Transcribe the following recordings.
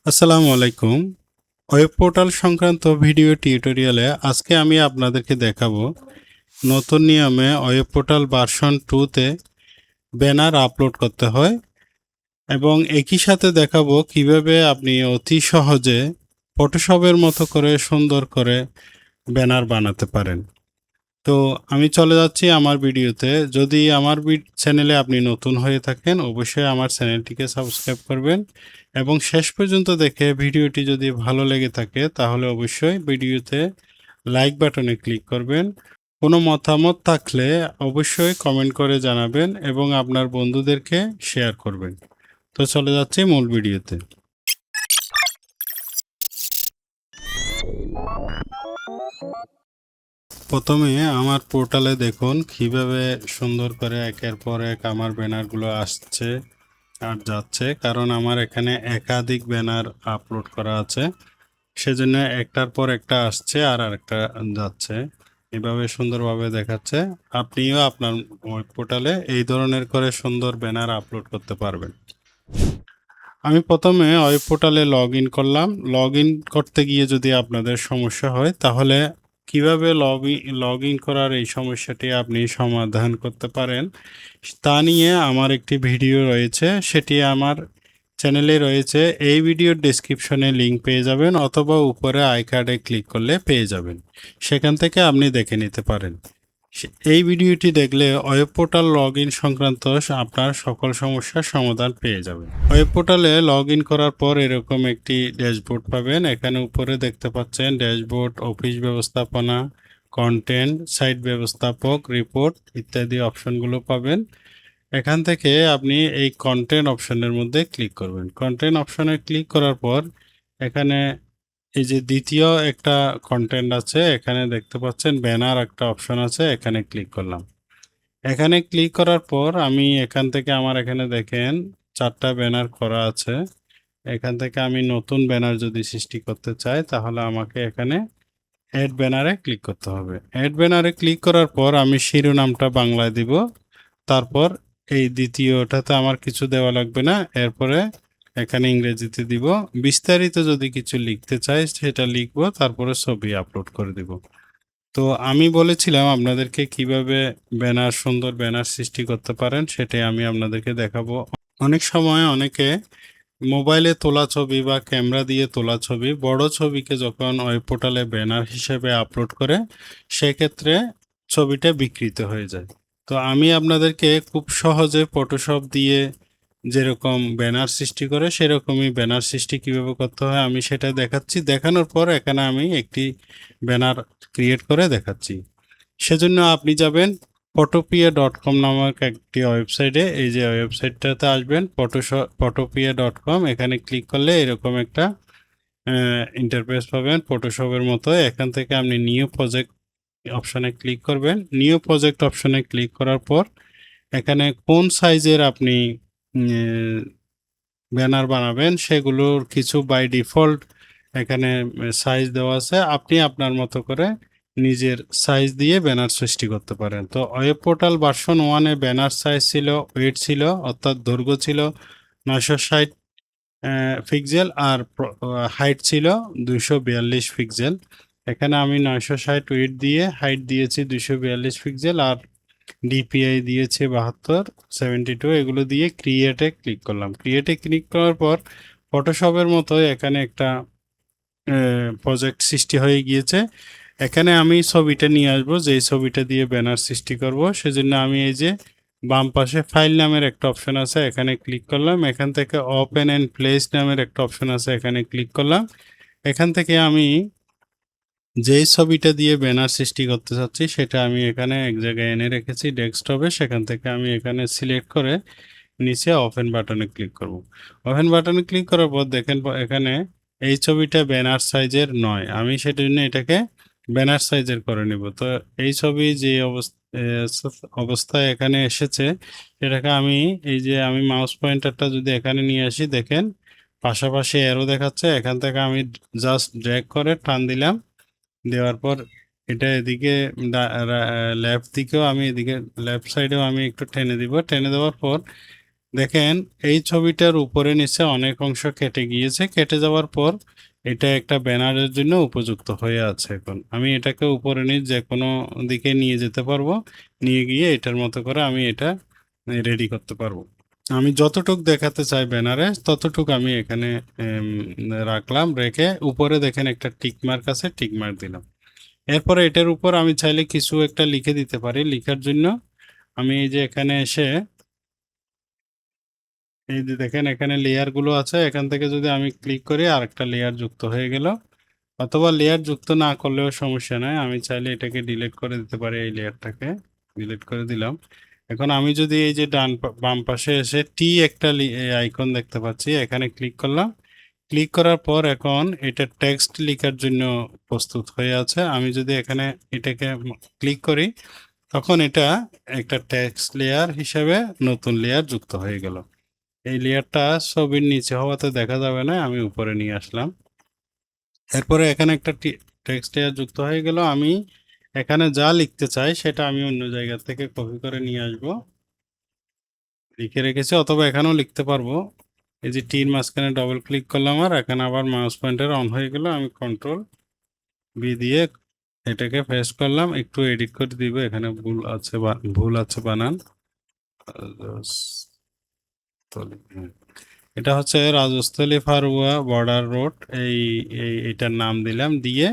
আসসালামু আলাইকুম। Web portal সংক্রান্ত ভিডিও টিউটোরিয়ালে আজকে আমি আপনাদেরকে দেখাবো নতুন নিয়মে ওয়েব পোর্টাল ভার্সন 2 তে ব্যানার আপলোড করতে হয় এবং একই সাথে দেখাবো কিভাবে আপনি অতি সহজে ফটোশপের মতো করে সুন্দর করে ব্যানার বানাতে পারেন। তো আমি চলে যাচ্ছি আমার ভিডিওতে। যদি আমার চ্যানেলে আপনি নতুন হয়ে থাকেন অবশ্যই আমার চ্যানেলটিকে সাবস্ক্রাইব করবেন এবং শেষ পর্যন্ত দেখে ভিডিওটি যদি ভালো লেগে থাকে তাহলে অবশ্যই ভিডিওতে লাইক বাটনে ক্লিক করবেন। কোনো মতামত থাকলে অবশ্যই কমেন্ট করে জানাবেন এবং আপনার বন্ধুদেরকে শেয়ার করবেন। তো চলে যাচ্ছি মূল ভিডিওতে। প্রথমে আমার পোর্টালে দেখুন কিভাবে সুন্দর করে একের পর এক আমার ব্যানারগুলো আসছে আর যাচ্ছে, কারণ আমার এখানে একাধিক ব্যানার আপলোড করা আছে, সেজন্য একটার পর একটা আসছে আর আরেকটা যাচ্ছে, এভাবে সুন্দরভাবে দেখাচ্ছে। আপনিও আপনার ওয়েব পোর্টালে এই ধরনের করে সুন্দর ব্যানার আপলোড করতে পারবেন। আমি প্রথমে ওয়েব পোর্টালে লগ ইন করলাম। লগ ইন করতে গিয়ে যদি আপনাদের সমস্যা হয় তাহলে কিভাবে লগ ইন করার এই সমস্যাটি আপনি সমাধান করতে পারেন তা নিয়ে আমার একটি ভিডিও রয়েছে, সেটি আমার চ্যানেলে রয়েছে। এই ভিডিওর ডেসক্রিপশনে লিঙ্ক পেয়ে যাবেন অথবা উপরে আই কার্ডে ক্লিক করলে পেয়ে যাবেন, সেখান থেকে আপনি দেখে নিতে পারেন। এই ভিডিওটি দেখলে ওয়েব পোর্টাল লগ ইন সংক্রান্ত আপনার সকল সমস্যার সমাধান পেয়ে যাবেন। ওয়েব পোর্টালে লগ ইন করার পর এরকম একটি ড্যাশবোর্ড পাবেন। এখানে উপরে দেখতে পাচ্ছেন ড্যাশবোর্ড, অফিস ব্যবস্থাপনা, কন্টেন্ট, সাইট ব্যবস্থাপক, রিপোর্ট ইত্যাদি অপশনগুলো পাবেন। এখান থেকে আপনি এই কন্টেন্ট অপশনের মধ্যে ক্লিক করবেন। কন্টেন্ট অপশনে ক্লিক করার পর এখানে এই যে দ্বিতীয় একটা কন্টেন্ট আছে, এখানে দেখতে পাচ্ছেন ব্যানার একটা অপশন আছে, এখানে ক্লিক করলাম। এখানে ক্লিক করার পর আমি এখান থেকে আমার এখানে দেখেন 4টা ব্যানার করা আছে। এখান থেকে আমি নতুন ব্যানার যদি সৃষ্টি করতে চাই তাহলে আমাকে এখানে অ্যাড ব্যানারে ক্লিক করতে হবে। অ্যাড ব্যানারে ক্লিক করার পর আমি শিরোনামটা বাংলায় দিব। তারপর এই দ্বিতীয়টাতে আমার কিছু দেওয়া লাগবে না, এরপরে এখানে ইংরেজিতে দিব। বিস্তারিত যদি কিছু লিখতে চাই সেটা লিখব, তারপরে ছবি আপলোড করে দিব। তো আমি বলেছিলাম আপনাদেরকে কিভাবে ব্যানার, সুন্দর ব্যানার সৃষ্টি করতে পারেন সেটাই আমি আপনাদেরকে দেখাবো। অনেক সময় অনেকে মোবাইলে তোলা ছবি বা ক্যামেরা দিয়ে তোলা ছবি, বড় ছবিকে যখন ওয়েব পোর্টালে ব্যানার হিসেবে আপলোড করে সেক্ষেত্রে ছবিটা বিকৃত হয়ে যায়। তো আমি আপনাদেরকে খুব সহজে ফটোশপ দিয়ে যেরকম ব্যানার সৃষ্টি করে সেরকমই ব্যানার সৃষ্টি কিভাবে করতে হয় আমি সেটা দেখাচ্ছি। দেখানোর পর এখানে আমি একটি ব্যানার ক্রিয়েট করে দেখাচ্ছি। সেজন্য আপনি যাবেন photopia.com নামক একটি ওয়েবসাইটে। এই যে ওয়েবসাইটটাতে আসবেন photopia.com, এখানে ক্লিক করলে এরকম একটা ইন্টারফেস পাবেন ফটোশপের মতো। এখান থেকে আপনি নিউ প্রজেক্ট অপশনে ক্লিক করবেন। নিউ প্রজেক্ট অপশনে ক্লিক করার পর এখানে কোন সাইজের আপনি ব্যানার বানাবেন সেগুলোর কিছু বাই ডিফল্ট এখানে সাইজ দেওয়া আছে। আপনি আপনার মতো করে নিজের সাইজ দিয়ে ব্যানার সৃষ্টি করতে পারেন। তো ওয়েব পোর্টাল ভার্সন 1-এ ব্যানার সাইজ ছিল, ওয়েট ছিল, অর্থাৎ দৈর্ঘ্য ছিল 960 পিক্সেল আর হাইট ছিল 242 পিক্সেল। এখানে আমি 960 ওয়েট দিয়ে হাইট দিয়েছি 242 পিক্সেল আর ডিপিআই দিয়েছে 72 এগুলো দিয়ে ক্রিয়েটে ক্লিক করলাম। ক্রিয়েটে ক্লিক করার পর ফটোশপের মতো এখানে একটা প্রজেক্ট সৃষ্টি হয়ে গিয়েছে। এখানে আমি ছবিটা নিয়ে আসবো, যেই ছবিটা দিয়ে ব্যানার সৃষ্টি করব। সেজন্য আমি এই যে বাম পাশে ফাইল নামের একটা অপশন আছে, এখানে ক্লিক করলাম। এখান থেকে ওপেন অ্যান্ড প্লেস নামের একটা অপশন আছে, এখানে ক্লিক করলাম। এখান থেকে আমি যেই ছবিটা দিয়ে ব্যানার সৃষ্টি করতে চাচ্ছি সেটা আমি এখানে এক জায়গায় এনে রেখেছি ডেস্কটপে। সেখান থেকে আমি এখানে সিলেক্ট করে নিচে ওপেন বাটনে ক্লিক করব। ওপেন বাটনে ক্লিক করার পর দেখেন এখানে এই ছবিটা ব্যানার সাইজের নয়, আমি সেটার জন্য এটাকে ব্যানার সাইজের করে নিব। তো এই ছবি যে অবস্থায় এখানে এসেছে সেটাকে আমি এই যে আমি মাউস পয়েন্টারটা যদি এখানে নিয়ে আসি, দেখেন পাশাপাশি অ্যারো দেখাচ্ছে। এখান থেকে আমি জাস্ট ড্র্যাগ করে টান দিলাম, দেওয়ার পর এটা এদিকে লেফট দিকেও আমি এদিকে লেফট সাইডেও আমি একটু টেনে দিব। টেনে দেওয়ার পর দেখেন এই ছবিটার উপরে নিচে অনেক অংশ কেটে গিয়েছে, কেটে যাওয়ার পর এটা একটা ব্যানারের জন্য উপযুক্ত হয়ে আছে। এখন আমি এটাকে উপরে নিয়ে যে কোনো দিকে নিয়ে যেতে পারবো, নিয়ে গিয়ে এটার মতো করে আমি এটা রেডি করতে পারবো। আমি যতটুক দেখাতে চাই ব্যানারে ততটুক আমি এখানে রাখলাম, রেখে উপরে দেখেন একটা টিক মার্ক আছে, টিক মার্ক দিলাম। এরপরে এটার উপর আমি চাইলে কিছু একটা লিখে দিতে পারি। লিখার জন্য আমি এই যে এখানে এসে এই যে দেখেন এখানে লেয়ার গুলো আছে, এখান থেকে যদি আমি ক্লিক করি আরেকটা লেয়ার যুক্ত হয়ে গেল। অথবা লেয়ার যুক্ত না করলেও সমস্যা নাই, আমি চাইলে এটাকে ডিলিট করে দিতে পারি, এই লেয়ারটাকে ডিলিট করে দিলাম। এখন আমি যদি এই যে বাম পাশে এসে টি একটা আইকন দেখতে পাচ্ছি, এখানে ক্লিক করলাম। ক্লিক করার পর এখন এটা টেক্সট লেখার জন্য প্রস্তুত হয়ে আছে। আমি যদি এখানে এটাকে ক্লিক করি তখন এটা একটা টেক্সট লেয়ার হিসেবে নতুন লেয়ার যুক্ত হয়ে গেল। এই লেয়ারটা ছবির নিচে হওয়াতে দেখা যাবে না, আমি উপরে নিয়ে আসলাম। এরপরে এখানে একটা টেক্সট লেয়ার যুক্ত হয়ে গেল। আমি এখানে যা লিখতে চাই সেটা আমি অন্য জায়গা থেকে কপি করে নিয়ে আসব, লিখে রেখেছি, অথবা এখানেও লিখতে পারবো। এই যে টির মাঝখানে ডবল ক্লিক করলাম আর এখানে আবার মাউস পয়েন্টার অন হয়ে গেল, আমি কন্ট্রোল বি দিয়ে এটাকে পেস্ট করলাম। একটু এডিট করে দিব, এখানে ভুল আছে বানান। এটা হচ্ছে রাজস্থলী ফারুয়া বর্ডার রোড, এই এটার নাম দিলাম, দিয়ে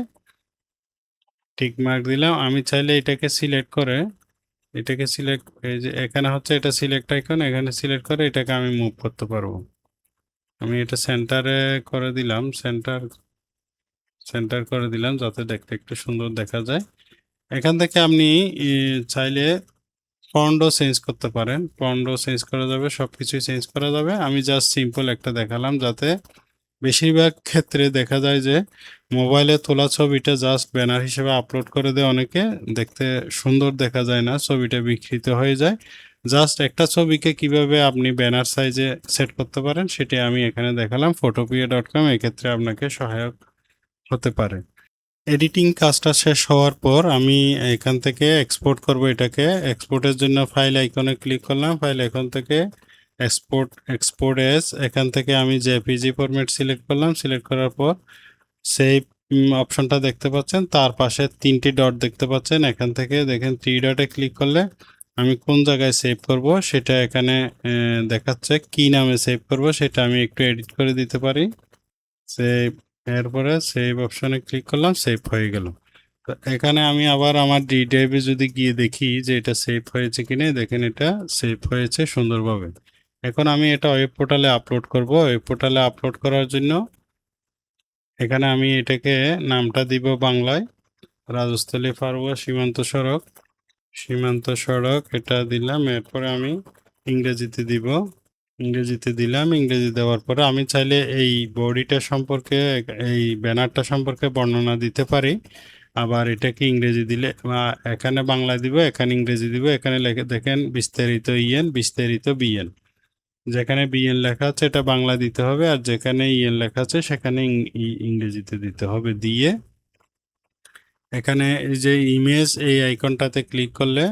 টিক মার্ক দিলাম। আমি চাইলে এটাকে সিলেক্ট করে এই যে এখানে হচ্ছে এটা সিলেক্ট আইকন, এখানে সিলেক্ট করে এটাকে আমি মুভ করতে পারবো। আমি এটা সেন্টারে করে দিলাম, সেন্টার করে দিলাম যাতে দেখতে একটু সুন্দর দেখা যায়। এখান থেকে আপনি চাইলে ফন্টও চেঞ্জ করতে পারেন, ফন্টও চেঞ্জ করা যাবে, সব কিছুই চেঞ্জ করা যাবে। আমি জাস্ট সিম্পল একটা দেখালাম, যাতে বেশিরভাগ ক্ষেত্রে দেখা যায় যে মোবাইলে তোলা ছবিটা জাস্ট ব্যানার হিসেবে আপলোড করে দেয় অনেকে, দেখতে সুন্দর দেখা যায় না, ছবিটা বিকৃত হয়ে যায়। জাস্ট একটা ছবিকে কিভাবে আপনি ব্যানার সাইজে সেট করতে পারেন সেটি আমি এখানে দেখালাম। photopea.com এক্ষেত্রে আপনাকে সহায়ক হতে পারে। এডিটিং কাজটা শেষ হওয়ার পর আমি এখান থেকে এক্সপোর্ট করব। এটাকে এক্সপোর্টের জন্য ফাইল আইকনে ক্লিক করলাম, ফাইল আইকন থেকে এক্সপোর্ট এস, এখান থেকে আমি জেপিজি ফরম্যাট সিলেক্ট করলাম। সিলেক্ট করার পর সেভ অপশনটা দেখতে পাচ্ছেন, তার পাশে 3টি ডট দেখতে পাচ্ছেন, এখান থেকে দেখেন 3 ডটে ক্লিক করলে আমি কোন জায়গায় সেভ করব সেটা এখানে দেখাচ্ছে, কি নামে সেভ করব সেটা আমি একটু এডিট করে দিতে পারি। সেভ, এরপরে সেভ অপশনে ক্লিক করলাম, সেভ হয়ে গেল। তো এখানে আমি আবার আমার ডি ড্রাইভে যদি গিয়ে দেখি যে এটা সেভ হয়েছে কিনা, দেখেন এটা সেভ হয়েছে সুন্দরভাবে। এখন আমি এটা ওয়েব পোর্টালে আপলোড করব। ওয়েব পোর্টালে আপলোড করার জন্য এখানে আমি এটাকে নামটা দিব বাংলায়, রাজস্থলী ফারুয়া সীমান্ত সড়ক এটা দিলাম। এরপরে আমি ইংরেজিতে দিব, ইংরেজিতে দিলাম। ইংরেজি দেওয়ার পরে আমি চাইলে এই বডিটা সম্পর্কে, এই ব্যানারটা সম্পর্কে বর্ণনা দিতে পারি। আবার এটাকে ইংরেজি দিলে এখানে বাংলা দিব, এখানে ইংরেজি দিব। এখানে লেখে দেখেন বিস্তারিত ইএন, বিস্তারিত বিএন। যেখানে বিএন লেখা আছে এটা বাংলা দিতে হবে, আর যেখানে ইএন লেখা আছে সেখানে ইংরেজিতে দিতে হবে। দিয়ে এখানে এই যে ইমেজ এই আইকনটাতে ক্লিক করলে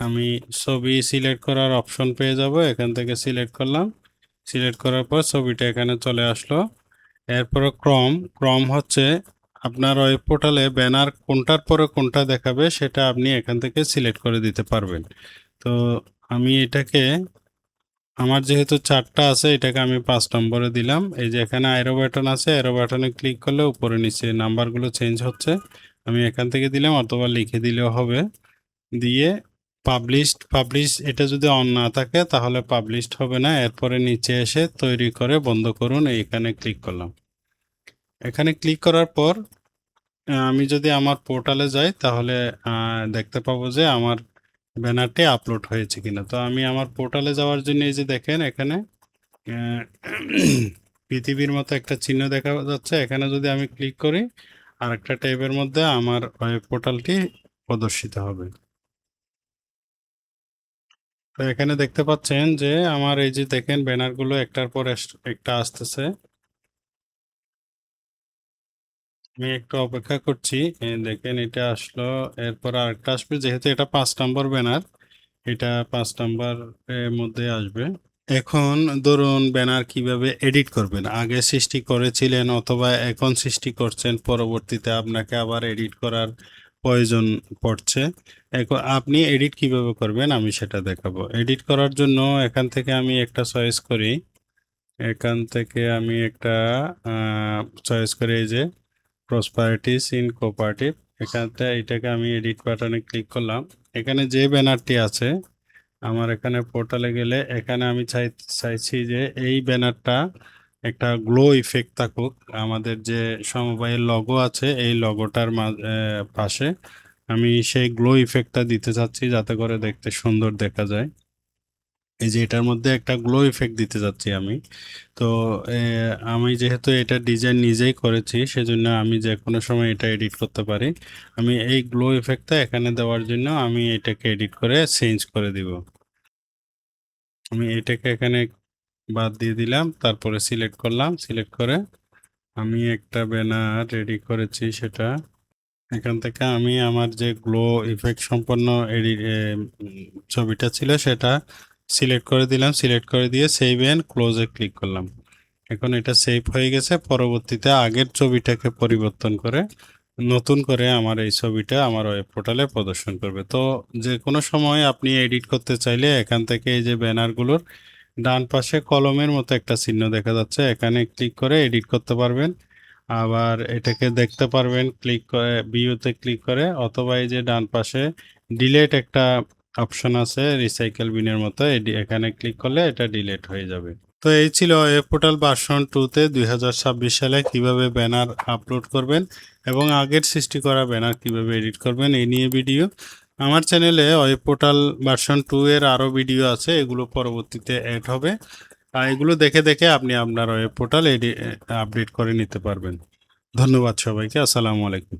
আমি ছবি সিলেক্ট করার অপশন পেয়ে যাব। এখান থেকে সিলেক্ট করলাম, সিলেক্ট করার পর ছবিটা এখানে চলে আসলো। এরপরে ক্রম হচ্ছে আপনার ওয়েব পোর্টালে ব্যানার কোনটার পরে কোনটা দেখাবে সেটা আপনি এখান থেকে সিলেক্ট করে দিতে পারবেন। তো আমি এটাকে, আমার যেহেতু 4টা আছে এটাকে আমি 5 নম্বরে দিলাম। এই যে এখানে অ্যারো বাটন আছে, অ্যারো বাটনে ক্লিক করলে উপরে নিচে নাম্বারগুলো চেঞ্জ হচ্ছে, আমি এখান থেকে দিলাম, অথবা লিখে দিলেও হবে। দিয়ে পাবলিশ এটা যদি অন না থাকে তাহলে পাবলিশড হবে না। এরপরে নিচে এসে তৈরি করে বন্ধ করুন, এইখানে ক্লিক করলাম। এখানে ক্লিক করার পর আমি যদি আমার পোর্টালে যাই তাহলে দেখতে পাবো যে আমার ব্যানারটি আপলোড হয়েছে কিনা। তো আমি আমার পোর্টালে যাওয়ার জন্য এই যে দেখেন এখানে আহ, পৃথিবীর মতো একটা চিহ্ন দেখা যাচ্ছে, এখানে যদি আমি ক্লিক করি আর একটা ট্যাবের মধ্যে আমার ওয়েব পোর্টালটি প্রদর্শিত হবে। তো এখানে দেখতে পাচ্ছেন যে আমার এই যে দেখেন ব্যানারগুলো একটার পর একটা আসতেছে। আমি একটু অপেক্ষা করছি, দেখেন এটা আসলো, এরপর আরেকটা আসবে। যেহেতু এটা 5 নম্বর ব্যানার, এটা 5 নম্বর এর মধ্যে আসবে। এখন ধরুন ব্যানার কিভাবে এডিট করবেন। আগে সৃষ্টি করেছিলেন অথবা এখন সৃষ্টি করছেন, পরবর্তীতে আপনাকে আবার এডিট করার প্রয়োজন পড়ছে। এখন আপনি এডিট কিভাবে করবেন আমি সেটা দেখাবো। এডিট করার জন্য এখান থেকে আমি একটা চয়েস করি। এখান থেকে আমি একটা চয়েস করি, এই যে প্রসপারিটিস ইন কোঅপারেটিভ। এখানটা এটাকে আমি এডিট বাটনে ক্লিক করলাম। এখানে যে ব্যানারটি আছে আমার এখানে পোর্টালে গেলে এখানে আমি চাইছি যে এই ব্যানারটা একটা গ্লো ইফেক্ট থাকুক। আমাদের যে সমবায়ের লগো আছে এই লগোটার পাশে আমি সেই গ্লো ইফেক্টটা দিতে চাচ্ছি, যাতে করে দেখতে সুন্দর দেখা যায়। এই যে এটার মধ্যে একটা গ্লো ইফেক্ট দিতে যাচ্ছি আমি। তো আমি যেহেতু এটা ডিজাইন নিজেই করেছি সেজন্য আমি যে কোনো সময় এটা এডিট করতে পারি। আমি এই গ্লো ইফেক্টটা এখানে দেওয়ার জন্য আমি এটাকে এডিট করে চেঞ্জ করে দিব। আমি এটাকে এখানে বাদ দিয়ে দিলাম, তারপরে সিলেক্ট করলাম। সিলেক্ট করে আমি একটা ব্যানার রেডি করেছি, সেটা এখান থেকে আমি আমার যে গ্লো ইফেক্ট সম্পন্ন ছবিটা ছিল সেটা সিলেক্ট করে দিলাম। সিলেক্ট করে দিয়ে সেভ এন্ড ক্লোজে ক্লিক করলাম। এখন এটা সেভ হয়ে গেছে। পরবর্তীতে আগের ছবিটাকে পরিবর্তন করে নতুন করে আমার এই ছবিটা আমার ওয়েব পোর্টালে প্রদর্শন করবে। তো যে কোনো সময় আপনি এডিট করতে চাইলে এখান থেকে এই যে ব্যানারগুলোর ডান পাশে কলমের মতো একটা চিহ্ন দেখা যাচ্ছে, এখানে ক্লিক করে এডিট করতে পারবেন। আবার এটাকে দেখতে পারবেন ক্লিক করে ভিউতে ক্লিক করে, অথবা এই যে ডান পাশে ডিলেট একটা অপশন আছে রিসাইকেল বিনের মতো, এখানে ক্লিক করলে এটা ডিলেট হয়ে যাবে। তো এই ছিল ওয়েব পোর্টাল ভার্সন 2তে 2026 সালে কিভাবে ব্যানার আপলোড করবেন এবং আগের সৃষ্টি করা ব্যানার কিভাবে এডিট করবেন এই নিয়ে ভিডিও। আমার চ্যানেলে ওয়েব পোর্টাল ভার্সন 2 এর আরও ভিডিও আছে, এগুলো পরবর্তীতে অ্যাড হবে। আর এগুলো দেখে দেখে আপনি আপনার ওয়েব পোর্টাল আপডেট করে নিতে পারবেন। ধন্যবাদ সবাইকে। আসসালামু আলাইকুম।